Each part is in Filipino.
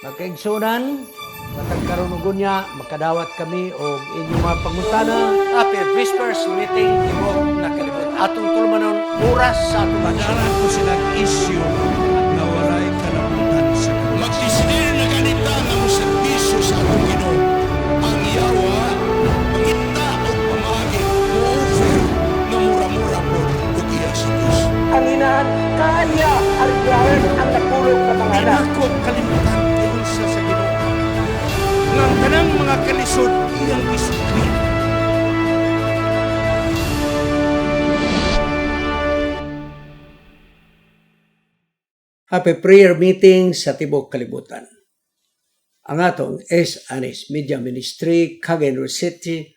Magkaigsunan, matag karon ug unya makadawat kami og inyong mga pangutana. Happy Whispers meeting ibog na kalibot. Atong tulumanon oras sa atong Padaran ko silang issue na walay kalabutan sa krus. Magdesidir na ganita nga mo serbisyo sa atong Ginoo. Ang yawa, pangita o pamagi, mo-offer na mura-mura po o iya sa Diyos. Ang inahan kaya ariglaran ang napulog na mga anak. Pinako kalimutan yun sa Ginoo. Nga kanang mga kalisod iyang isukli. Happy prayer meeting sa Tibok Kalibutan. Ang atong S. Media Ministry, Cagayan City,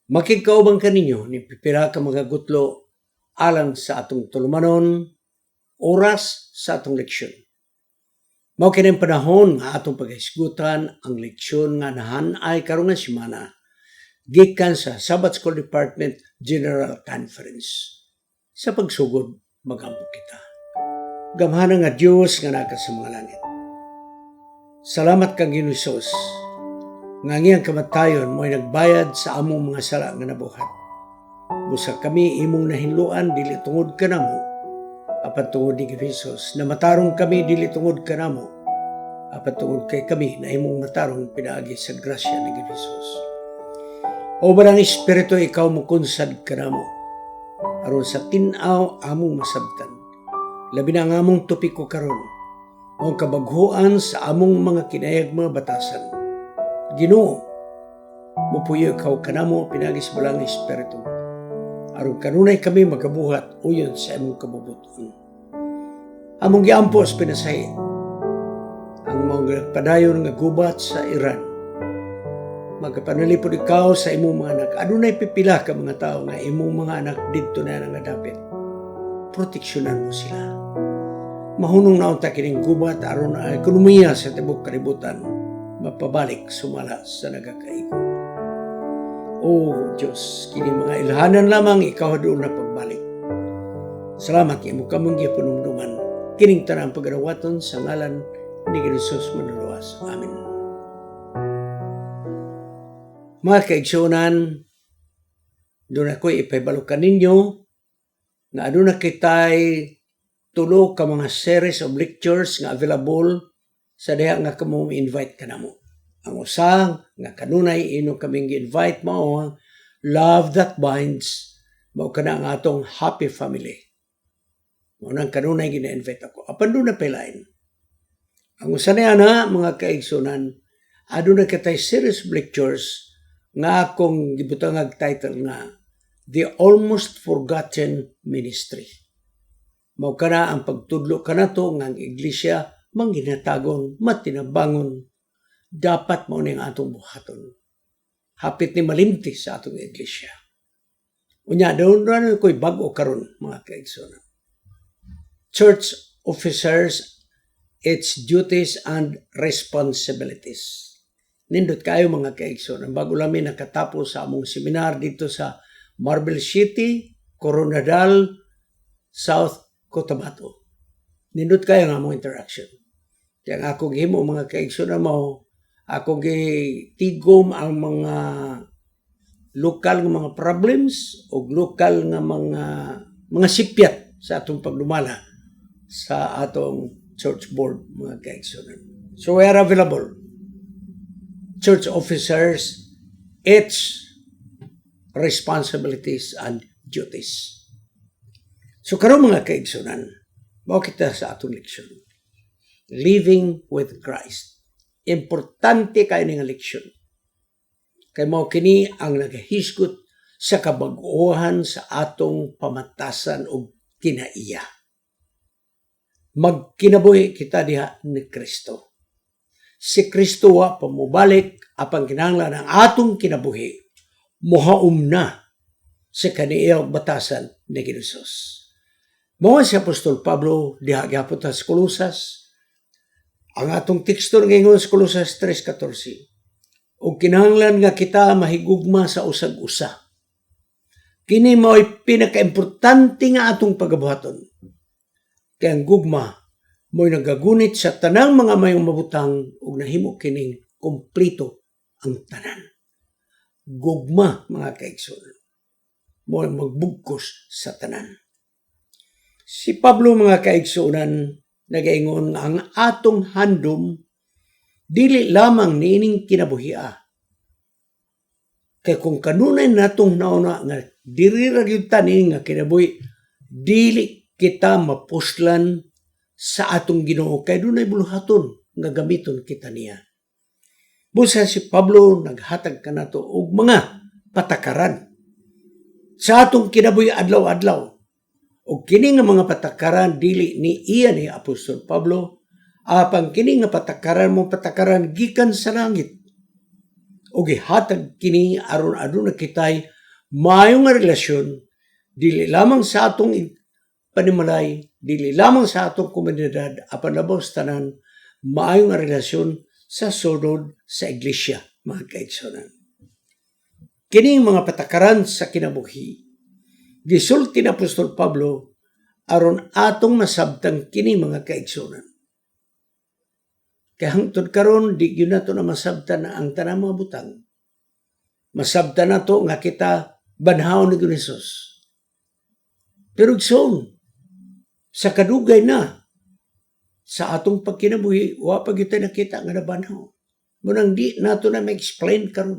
makikauban kaninyo ni pipira ka mga gutlo alang sa atong tulumanon, oras sa atong leksyon. Mao kining panahon nga atong paghisgutan ang leksyon nga nahanay karon nga semana gikan sa Sabbath School Department General Conference. Sa pagsugod, magampo kita. Gamhanan nga Dios nga naka sa mga langit. Salamat kang Ginoong Hesus. Nga ngiyang kamatayon mo'y nagbayad sa among mga sala nga nabuhat. Busa kami imong nahinluan dili tungod kanamo, apan tungod ni Hesus. Na matarong kami dili tungod kanamo, apan tungod kay kami na imong matarong pinaagi sa grasya ni Hesus. O barang Espiritu ikaw mo kunsad kanamo, aron sa tinaw among masabtan. Labi na ang among topiko karon, ang kabaghuan sa among mga kinayag mga batasan. Ginoo, mupuyo ikaw kanamo pinagis balang Espiritu. Aron kanunay kami magabuhat uyon sa among kabubuton. Among giampos pinasay ang mga padayon nga gubat sa Iran. Magapanalipod ikaw sa imong mga anak. Adunay pipila ka mga tao nga imong mga anak didto na nga dapit. Proteksyonan mo sila. Mahunong na unta kining gubat aron ang ekonomiya sa tibok kalibutan mapabalik sumala sa nagakaigo. O Diyos, kini mga ilhanan lamang ikaw doon na pagbalik. Salamat imo kamong gipunumduman. Kining tanang pagarawaton sa ngalan ni Jesus manuluwas. Amen. Mga kaigsunan, doon ako'y ipaibalukan ninyo nga aduna kitay tulo ka mga series of lectures nga available sa diha nga kamo invite kanamo. Ang usa nga kanunay ino kaming gi-invite mao ang Love That Binds, mao kana ang atong happy family. Mao nang kanunay gina-invite ako. Apan doon na pelain. Ang usa na ana mga kaigsunan, aduna kitay series of lectures nga akong gibutang title nga The Almost Forgotten Ministry. Mao kana ang pagtudlo kanato nga ang iglesia mangginatagon, matinabangon, dapat mao ning atong buhaton. Hapit ni malimti sa atong iglesia. Unya dayon ra ko'y bag-o karon mga kaigsunan. Church officers, its duties and responsibilities. Nindot kayo mga kaigsunan. Bago lamin nakatapos sa among seminar dito sa Marble City, Coronadal, South Cotabato. Nindot kayo nga among interaction. Kaya nga akong himo mga kaigsunan mo, akong gitigom ang mga lokal nga mga problems o lokal nga mga sipyat sa atong pagdumala sa atong church board mga kaigsunan. So we are available. Church officers, its responsibilities and duties. So karon mga kaigsunan, mao kita sa atong leksyon. Living with Christ. Importante kayo nga leksyon. Kay mao kini ang nagahisgot sa kabag-ohan sa atong pamatasan o kinaiya. Magkinabuhi kita diha ni Kristo. Si Kristo wa pamubalik apang kinahanglan ang atong kinabuhi mohaum na sa kaniyang batasan ni Jesus. Mao si Apostol Pablo diha gyapon sa Colosas. Ang atong teksto ngayon sa Colosas 3:14. O kinahanglan nga kita mahigugma sa usag-usa. Kini mao'y pinakaimportante nga atong pagabuhaton. Kaya ang gugma mo'y nagagunit sa tanang mga mayong mabutang ug nahimo kining kompleto ang tanan. Gugma, mga kaigsunan, mo'y magbugkos sa tanan. Si Pablo, mga kaigsunan, nagaingon nga ang atong handom dili lamang niining kinabuhia. Kay kung kanunay natong nauna nga diri ra gyud ta niini nga kinabuhi, dili kita mapuslan sa atong Ginoo kay dunay buluhaton nga gamiton kita niya. Busa si Pablo naghatag kanato og mga patakaran sa atong kinabuhi adlaw-adlaw. Og kini nga mga patakaran dili ni iya ni Apostol Pablo, apang kini nga patakaran mo patakaran gikan sa langit. Og gihatag kini aron aduna kitay maayo nga relasyon dili lamang sa atong panimalay, dili lamang sa atong komunidad, apan labaw sa tanan, maayo nga relasyon sa sunod sa iglesia, mga kaigsunan. Kining mga patakaran sa kinabuhi, gisulti ni Apostol Pablo aron atong masabtang kini, mga kaigsunan. Kaya hangtod karon di gyud nato na masabtan na ang tanang mga butang. Masabtan nato nga kita banhaw ni Hesus. Pero igsoon, sa kadugay na, sa atong pagkinabuhi, wa pa gyud nakita nga nabanhaw. Munang di nato na ma-explain karon.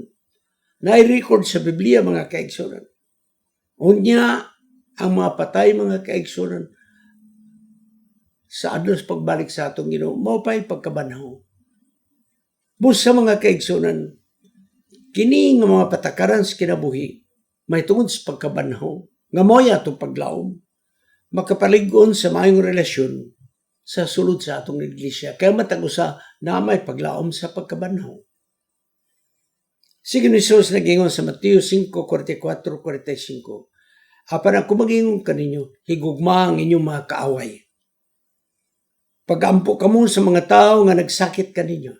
Na-record sa Biblia, mga kaigsunan. Unya, ang mga patay, mga kaigsunan, sa adlos pagbalik sa atong Ginoo, mao pa'y pagkabanhaw. Busa, mga kaigsunan, kini nga mga patakaran sa kinabuhi, may tungod sa pagkabanhaw, nga mo'y atong paglaom, makapalig-on sa mayong relasyon sa sulod sa atong iglesia. Kaya matag-usa na may paglaom sa pagkabanhaw. Sige ni Jesus nagingon sa Mateo 5:44-45. Apan ako magingon kaninyo, higugma ang inyong mga kaaway. Pag-ampo kamo sa mga tao nga nagsakit kaninyo.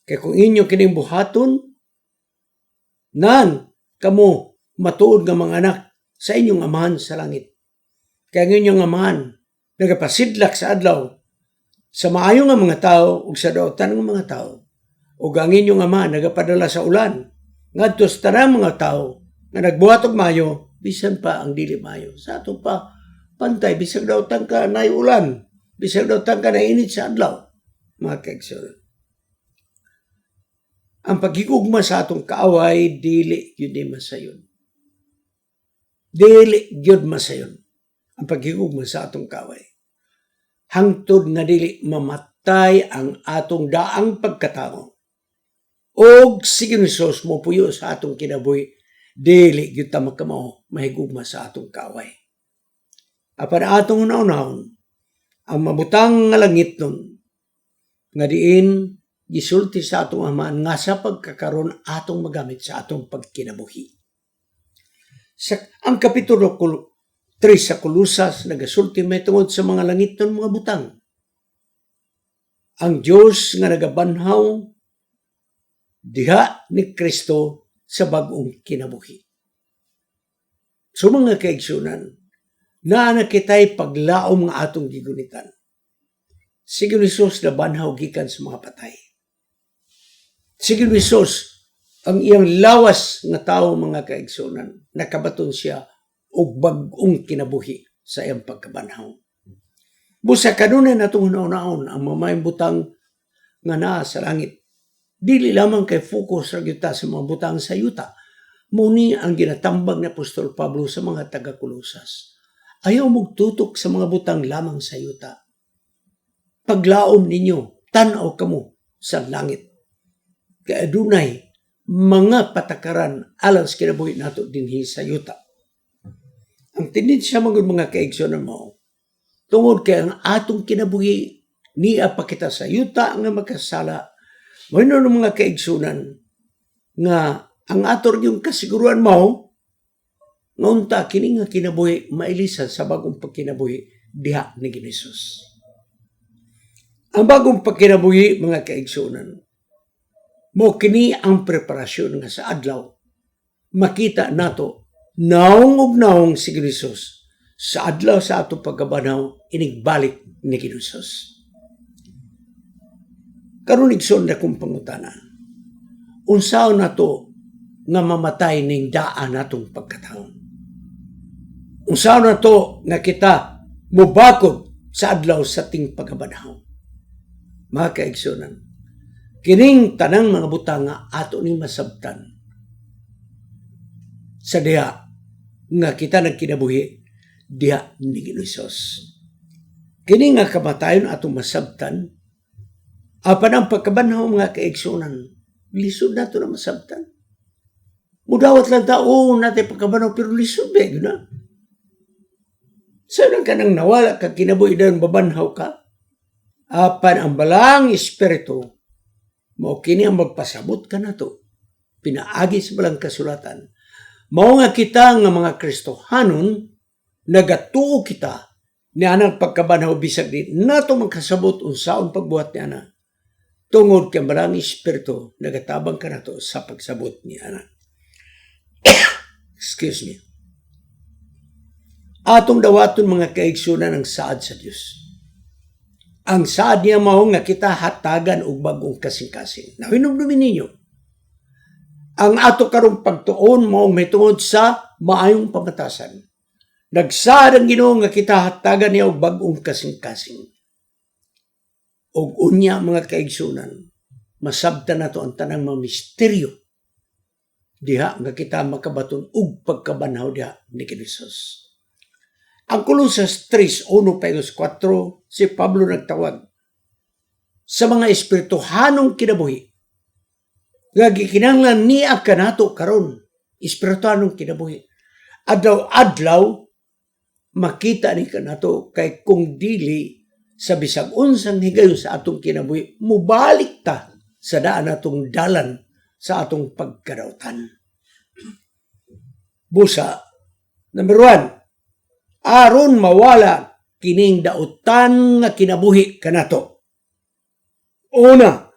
Kaya kung inyo kining buhaton, nan kamo matuod nga mga anak sa inyong amahan sa langit. Kaya ang inyong amahan nagapasidlak sa adlaw sa maayo nga mga tao ug sa daotan nga mga tao. Ug ang inyong ama nagapadala sa ulan ngadto sa tanang mga tao nga nagbuhat og maayo bisan pa ang dili maayo. Sa ato pa pantay bisag daotan ka nay ulan, bisag daotan ka na init sa adlaw, mga kaigsunan. Ang paghigugma sa atong kaaway dili gyud masayon. Dili gyud masayon ang paghigugma sa atong kaaway. Hangtod nga dili mamatay ang atong daang pagkatao. Og sige ni Jesus mo puyo sa atong kinabuhi, dili gyud ta makamao mahigugma sa atong kaaway. Apan atong unahon ang mabutang nga langit nun, nga diin gisulti sa atong Ama nga sa pagkakaroon atong magamit sa atong pagkinabuhi. Ang kapitulo 3 sa Kolosas nagasulti may tungod sa mga langit nun mga butang. Ang Diyos nga nagabanhaw diha ni Kristo sa bag-ong kinabuhi. So mga kaigsunan, na kita'y paglaom nga atong gigunitan. Sige ni Jesus na banhaw gikan sa mga patay. Sige ni Jesus, ang iyang lawas nga tao, mga kaigsunan, nakabaton siya og bag-ong kinabuhi sa iyang pagkabanhaw. Busa kanunay natong hunaon ang mamayang butang nga naa sa langit. Dili lamang kay focus ra gyud ta sa mga butang sa yuta. Muni ang ginatambag ni Apostol Pablo sa mga taga-Kolosas. Ayaw magtutok sa mga butang lamang sa yuta. Paglaom ninyo, tan-aw kamo sa langit. Kaya adunay mga patakaran alang sa kinabuhi nato dinhi sa yuta. Ang tendensya mga kaigsunan mo, tungod kay ang atong kinabuhi niya pa kita sa yuta nga makasala. Wala ng mga kaigsunan nga ang ator yung kasiguruan mo nga unta kini nga kinabuhi mailisan sa bagong pagkinabuhi diha ni Hesus. Ang bagong pagkinabuhi, mga kaigsunan, mo kini ang preparasyon nga sa adlaw makita nato naong ug naong si Hesus sa adlaw sa atong pagkabanaw inigbalik ni Hesus. Karon igsoon na kong pangutana. Unsaon nato nga mamatay ning daan natong pagkatao? Unsaon nato nga kita mubakod sa adlaw sa ting pagkabanaw? Mga kaigsunan, kining tanang mga butang nga ato ni masabtan sa diha nga kita nagkinabuhi diha ni Hesus. Kini nga kamatayon atong masabtan, apan ang pagkabanhaw mga kaigsunan, lisod nato na masabtan. Mudawat lang tao natin pagkabanhaw, pero lisod ba yun na? Saan ka nang nawala ka kinabuhi na babanhaw ka? Apan ang balang espiritu, mao kini ang magpasabot ka na to. Pinaagi sa balang kasulatan. Mao nga kita nga mga Kristohanon, nagatuo kita ni anang pagkabanhaw bisag di nato magkasabot unsaon pagbuhat ni ana. Tungod kay balang espiritu nagatabang ka nato sa pagsabot ni ana. Excuse me. Atong dawaton mga kaigsunan ang saad sa Dios. Ang saad niya mao nga kita hatagan og bag-ong kasing-kasing. Nahinumdumin ninyo. Ang ato karong pagtuon mao may tungod sa maayong pamatasan. Nagsaad ang Ginoo nga kita hatagan niya og bag-ong kasing-kasing. Og unya mga kaigsunan, masabtan nato ang tanang mga misteryo diha nga kita makabaton og pagkabanhaw diha ni Hesus. Ang Colosas 3:1-4, si Pablo nagtawag sa mga espirituhanong kinabuhi nga gikinahanglan niya kanato karon, espirituhanong kinabuhi. Adlaw-adlaw makita ni kanato kay kung dili sa bisag unsang higayon sa atong kinabuhi, mubalik ta sa daan atong dalan sa atong pagkadautan. Busa, number 1, aron mawala kining dautan nga kinabuhi kanato. Una,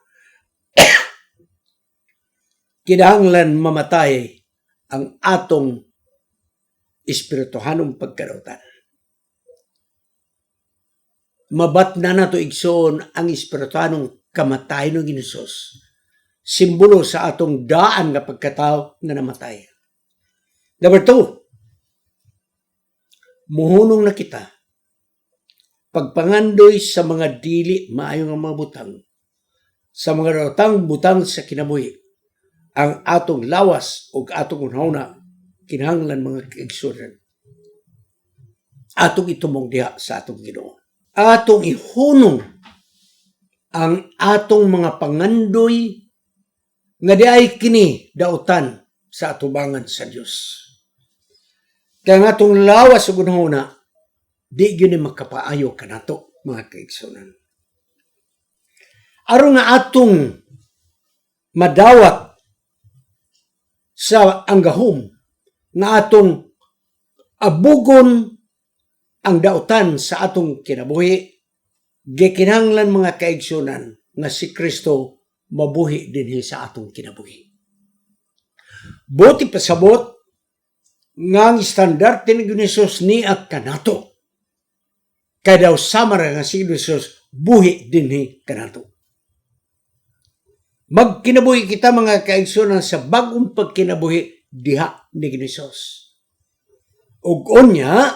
kinahanglan mamatay ang atong espirituhanong pagkadautan. Mabat na nato igsoon ang espirituhanong kamatay ng Hesus. Simbolo sa atong daan nga pagkatao nga namatay. Number 2, muhunong na kita pagpangandoy sa mga dili maayong mga butang, sa mga butang sa kinabuhi, ang atong lawas o atong unhauna kinahanglan mga kaigsunan. Atong itumong diha sa atong Ginoo. Atong ihunong ang atong mga pangandoy nga diay kini dautan sa atubangan sa Dios. Kaya nga itong lawas sa gunahuna, di yun yung makapaayo ka na to, mga kaigsunan. Aron nga atong madawat sa anggahom, nga atong abugon ang dautan sa atong kinabuhi, gikinahanglan mga kaigsunan nga si Kristo mabuhi dinhi sa atong kinabuhi. Buti pasabot nga ang standard ni Hesus niya kanato. Kaya daw samara nga si Hesus buhi dinhi kanato. Magkinabuhi kita mga kaigsunan sa bagong pagkinabuhi diha ni Hesus. Ug unya,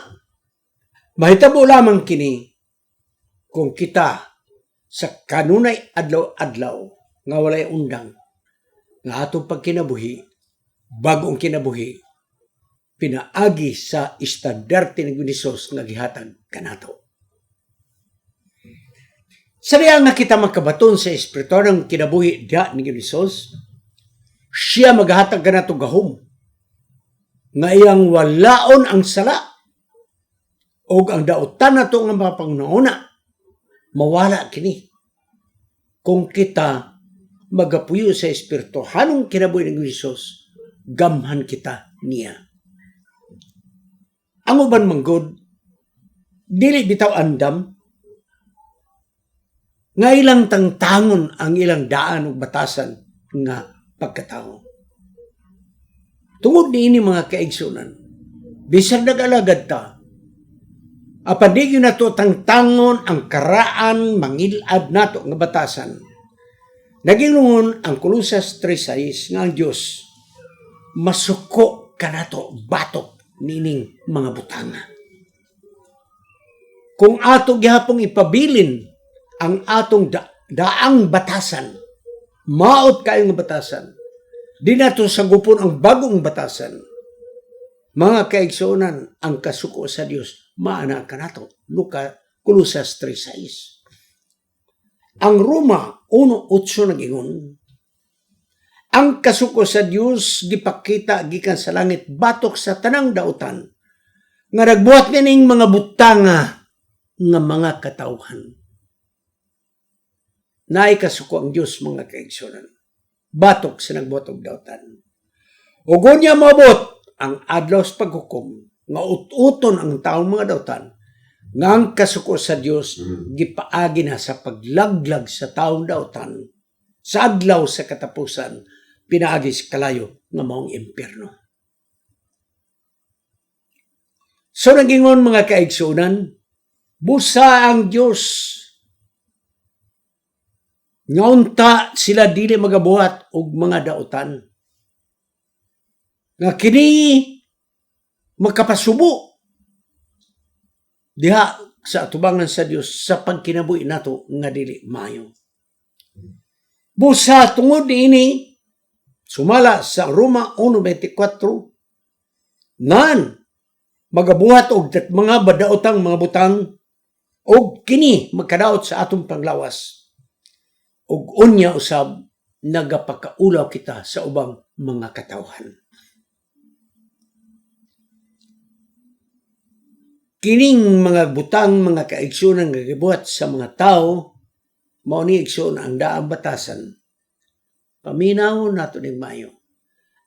mahitabo lamang kini kung kita sa kanunay adlaw-adlaw nga walay undang nga atong pagkinabuhi, bagong kinabuhi, pinaagi sa istandarte ni Hesus nga gihatag kanato. Sa diya nga kita makabaton sa espirituhanong kinabuhi diha ni Hesus, siya maghatag kanato gahom nga iyang walaon ang sala o ang dautan nato nga mga pangunahuna mawala kini kung kita magapuyo sa espirituhanong kinabuhi ni Hesus, gamhan kita niya. Ang uban manggod, dili bitaw andam, nga ilang tangtangon ang ilang daan o batasan nga pagkatao. Tungod ni ini mga kaigsunan, bisag nag-alagad ta, Apan di gyud nato tangtangon ang karaan mangilad nato nga batasan. Nagingon ang Colossus 3:6 nga ang Dios masuko kanato batok nining mga butanga. Kung ato gihapong ipabilin ang atong daang batasan, maot kayo nga batasan, di nato sagupon ang bagong batasan. Mga kaigsuonan, ang kasuko sa Dios maana kanato. Colossus 3:6. Ang Roma 1:8 nagingon, ang kasuko sa Dios gipakita gikan sa langit batok sa tanang dautan nga nagbuhat nining mga butanga nga mga katawhan. Naay kasuko ang Dios, mga kaigsuonan, batok sa nagbuhat og dautan. Ug unya maabot ang adlaw sa paghukom nga ut-uton ang taong mga dautan, nga ang kasuko sa Dios gipaagi na sa paglaglag sa taong dautan sa adlaw sa katapusan, pinaagi sa kalayo nga maong impyerno. So nagingon, mga kaigsuonan, busa ang Dios nga unta sila dili magabuhat og mga dautan nga kini makapasubo diha sa atubangan sa Dios sa pagkinabuhi nato nga dili maayo. Busa tungod niini, sumala sa Roma 1:24, nan magabuhat og mga badaotang mga butang og kini magkadaot sa atong panglawas. Og unya usab nagapakaulaw kita sa ubang mga katawhan. Kining mga butang, mga kaigsuonan nga gibuhat sa mga tao, mao ni igsoon ang daang batasan. Paminaw nato ning maayo.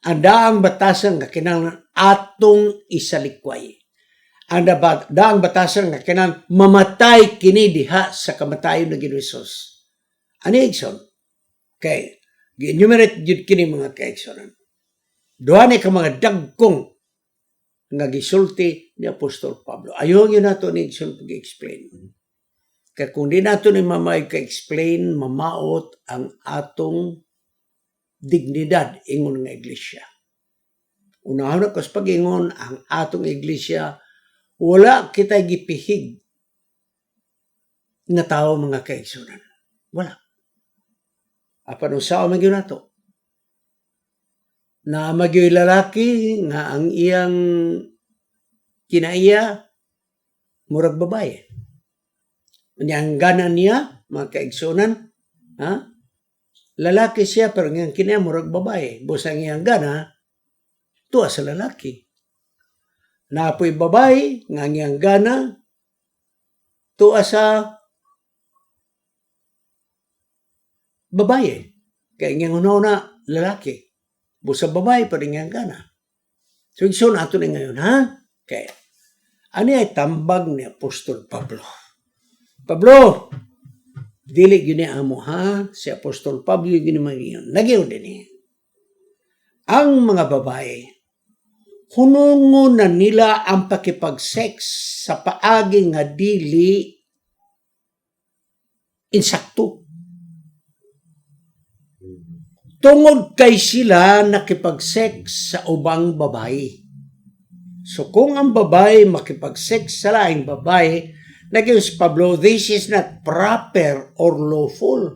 Ang daang batasan nga kinahanglan atong isalikway. Ang daang batasan nga kinahanglan mamatay kini diha sa kamatayon na Ginoong Hesus. Ano igsoon? Okay, gi-enumerate jud kini, mga kaigsuonan. Duha ni ka mga dagkong nga gisulti ni Apostol Pablo. Ayaw yun nato ni igsoon pag-explain. Kaya kung di nato ni mamay ka-explain, mamaot ang atong dignidad ingon nga iglesia. Unahon ako sa pag-ingon ang atong iglesia, wala kita gipihig nga tao, mga kaigsuonan. Wala. Apan usaw magyud nato na magyoy lalaki nga ang iyang kinaiya murag babae. Ang gana niya, mga kaigsuonan, lalaki siya pero ang kinaiya murag babae. Busang iyang gana, tuwa sa lalaki. Naapoy babae, nga ang iyang gana, tuwa sa babae. Kaya ang una lalaki. Busa babae pa rin ang gana. So, igsoon ato na ngayon, ha? Okay. Ano ay tambag ni Apostol Pablo? Pablo, dili yun amo, ha? Si Apostol Pablo yun magiyon. Nagyon din eh. Ang mga babae, hunungon na nila ang pakipag-sex sa paagi nga dili insakto. Tungod kay sila nakipag-sex sa ubang babae. So kung ang babae makipag-sex sa laing babae, nagyon si Pablo, this is not proper or lawful.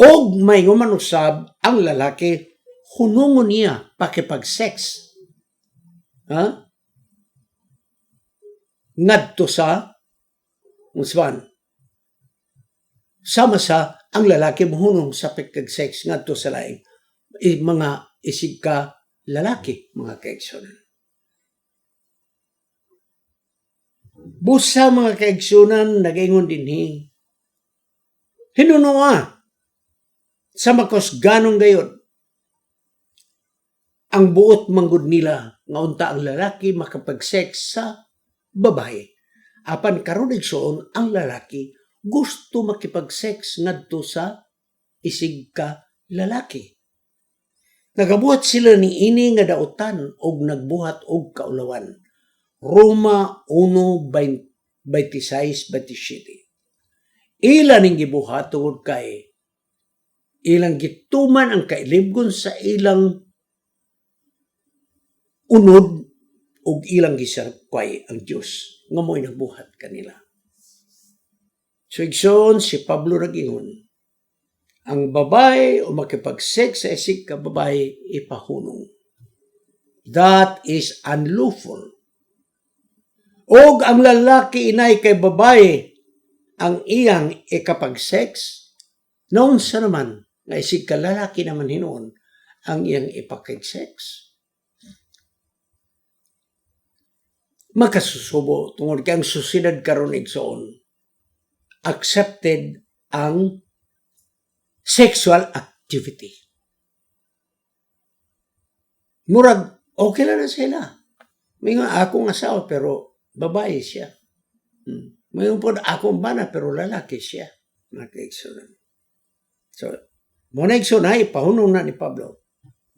Og may umanusab ang lalaki, hunungon niya pakipag-sex. Ngadto sa sama sa ang lalaki mohunong sa pakipag-sex ngadto sa laing mga isig ka lalaki, mga kaigsuonan. Busa, mga kaigsuonan, nagaingon dinhi, hinunoa sa makos ganong gayon ang buot manggod nila nga unta ang lalaki makapag-sex sa babae. Apan karon igsoon ang lalaki gusto makipag-sex ngadto sa isig ka lalaki. Nagabuhat sila ni ini nga dautan og nagbuhat og kaulawan. Roma 1:26-27. Ilan ning gibuhat tungod kay ilang gituman ang kailibgon sa ilang unod ug ilang gisarkway ang Dios nga mo'y nagbuhat kanila. So igsoon si Pablo nagingon, ang babae o makipag-sex sa isig ka babae ipahunong. That is unlawful. Og ang lalaki inay kay babae ang iyang ikapag-sex, noon sa naman, nga isig ka lalaki naman hinoon, ang iyang ipakig-sex. Makasusubo tungod kay ang susidad karon igsoon, accepted ang sexual activity. Murag, okay lang na sila. May nga akong asawa pero babae siya. Mayroon po akong bana pero lalaki siya. Nakaigsunan. So, muna igsunan, ipahunong na ni Pablo.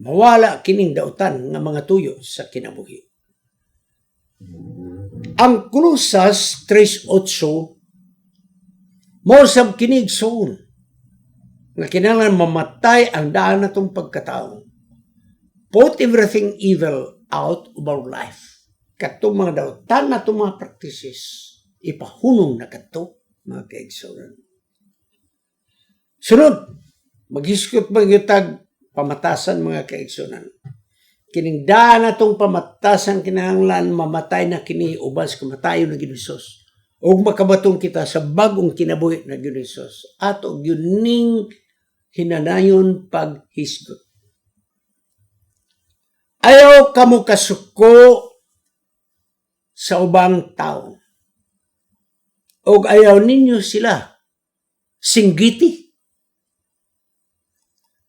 Mawala kining dautan nga mga tuyo sa kinabuhi. Ang Kolosas 3:8 mo sab kinigsoon nga kinahanglan mamatay ang daan natong pagkatao. Put everything evil out of our life. Katong mga dautan natong mga practices ipahunong na kadto mga kaigsunan. Sunod, maghiskot magyutag pamatasan mga kaigsunan. Kining daan natong pamatasan kinahanglan mamatay na kini ubas kamatayon na Hesus. O makabatong kita sa bagong kinabuhi na Hesus. Ato yuning hinanayon paghisgot. Ayaw kamo kasuko sa ubang tao. O ayaw ninyo sila singgiti.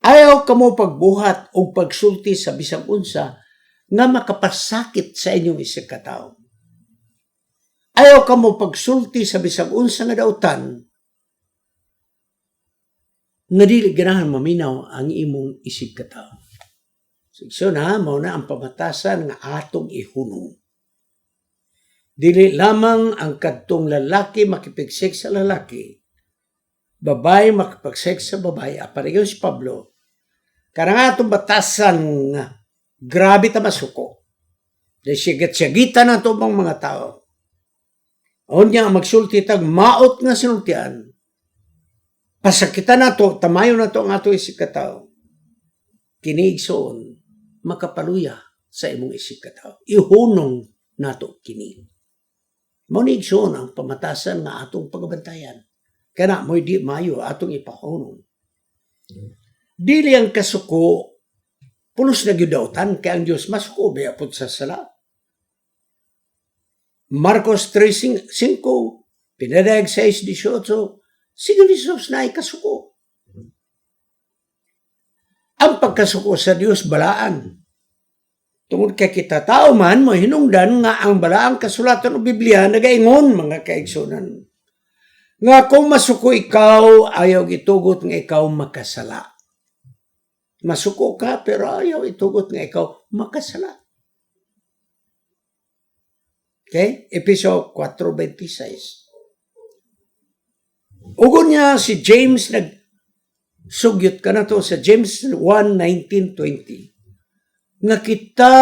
Ayaw kamo pagbuhat o pagsulti sa bisag unsa nga makapasakit sa inyong isig ka tawo. Ayaw kamo pagsulti sa bisag unsa nga dautan nga dili ganahan maminaw ang imong isig ka tawo. So na, mao na ang pamatasan nga atong ihunong. Dili lamang ang kadtong lalaki makipag-sex sa lalaki, babae makipag-sex sa babae. Apareyon si Pablo, karang atong batasan nga, grabe ta masuko. Dahil sigat-sigitan na ito mga tao. O niya magsulti tag maot nga sinultian, pasakitan na ito, tamayo na ito ang ato isig katao. Kiniigsoon, makapaluya sa imong isig katao. Ihunong na ito kini. Maunigsoon ang pamatasan nga atong pagbantayan. Kana mo'y di mayo atong ipahunong. Dili ang kasuko, pulos na gyudautan kay ang Dios masuko bayapod sa sala. Marcos 3:5, Pinadayag 6:18, sige Hesus na ikasuko. Ang pagkasuko sa Dios balaan. Tungod kay kita tao man, mo hinungdan nga ang balaang kasulatan o Biblia nagaingon mga kaigsunan. Nga kung masuko ikaw, ayaw itugot nga ikaw makasala. Masuko ka, pero ayaw itugot nga ikaw makasala. Okay? Episode 4:26. Ugon niya si James nagsugyot ka na to sa James 1:19-20. Nga kita